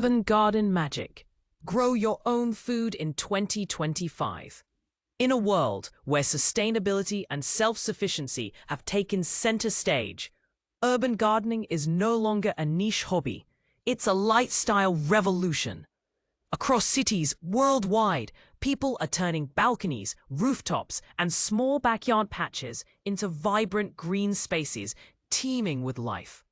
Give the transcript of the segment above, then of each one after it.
Urban Garden Magic. Grow your own food in 2025. In a world where sustainability and self-sufficiency have taken center stage, urban gardening is no longer a niche hobby. It's a lifestyle revolution. Across cities worldwide, people are turning balconies, rooftops, and small backyard patches into vibrant green spaces teeming with life.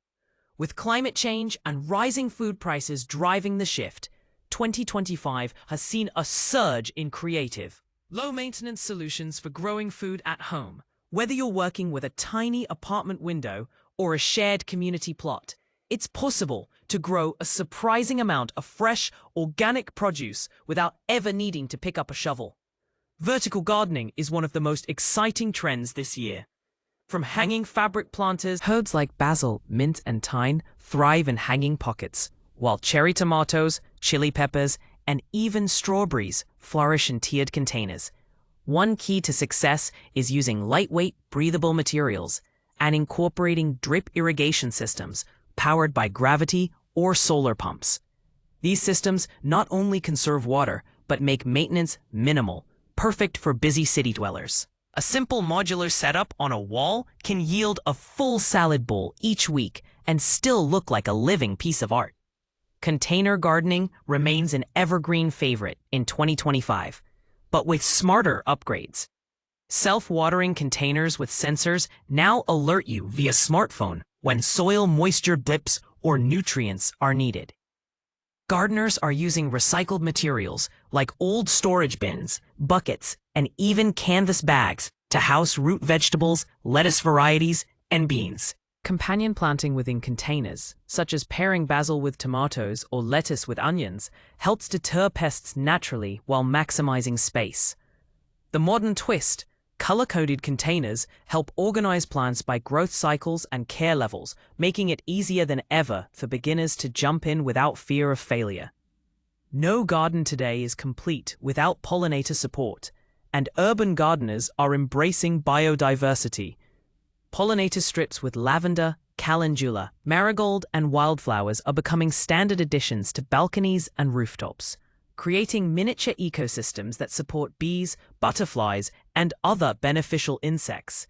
With climate change and rising food prices driving the shift, 2025 has seen a surge in creative, low-maintenance solutions for growing food at home. Whether you're working with a tiny apartment window or a shared community plot, it's possible to grow a surprising amount of fresh, organic produce without ever needing to pick up a shovel. Vertical gardening is one of the most exciting trends this year. From hanging fabric planters, herbs like basil, mint, and thyme thrive in hanging pockets, while cherry tomatoes, chili peppers, and even strawberries flourish in tiered containers. One key to success is using lightweight, breathable materials and incorporating drip irrigation systems powered by gravity or solar pumps. These systems not only conserve water, but make maintenance minimal, perfect for busy city dwellers. A simple modular setup on a wall can yield a full salad bowl each week and still look like a living piece of art. Container gardening remains an evergreen favorite in 2025, but with smarter upgrades. Self-watering containers with sensors now alert you via smartphone when soil moisture dips or nutrients are needed. Gardeners are using recycled materials like old storage bins, buckets, and even canvas bags to house root vegetables, lettuce varieties, and beans. Companion planting within containers, such as pairing basil with tomatoes or lettuce with onions, helps deter pests naturally while maximizing space. The modern twist: color-coded containers help organize plants by growth cycles and care levels, making it easier than ever for beginners to jump in without fear of failure. No garden today is complete without pollinator support, and urban gardeners are embracing biodiversity. Pollinator strips with lavender, calendula, marigold, and wildflowers are becoming standard additions to balconies and rooftops, creating miniature ecosystems that support bees, butterflies, and other beneficial insects.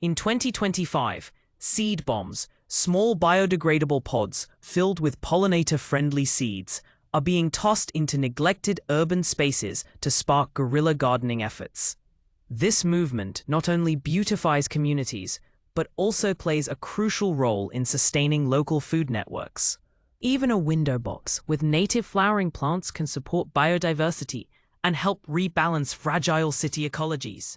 In 2025, seed bombs, small biodegradable pods filled with pollinator-friendly seeds, are being tossed into neglected urban spaces to spark guerrilla gardening efforts. This movement not only beautifies communities, but also plays a crucial role in sustaining local food networks. Even a window box with native flowering plants can support biodiversity and help rebalance fragile city ecologies.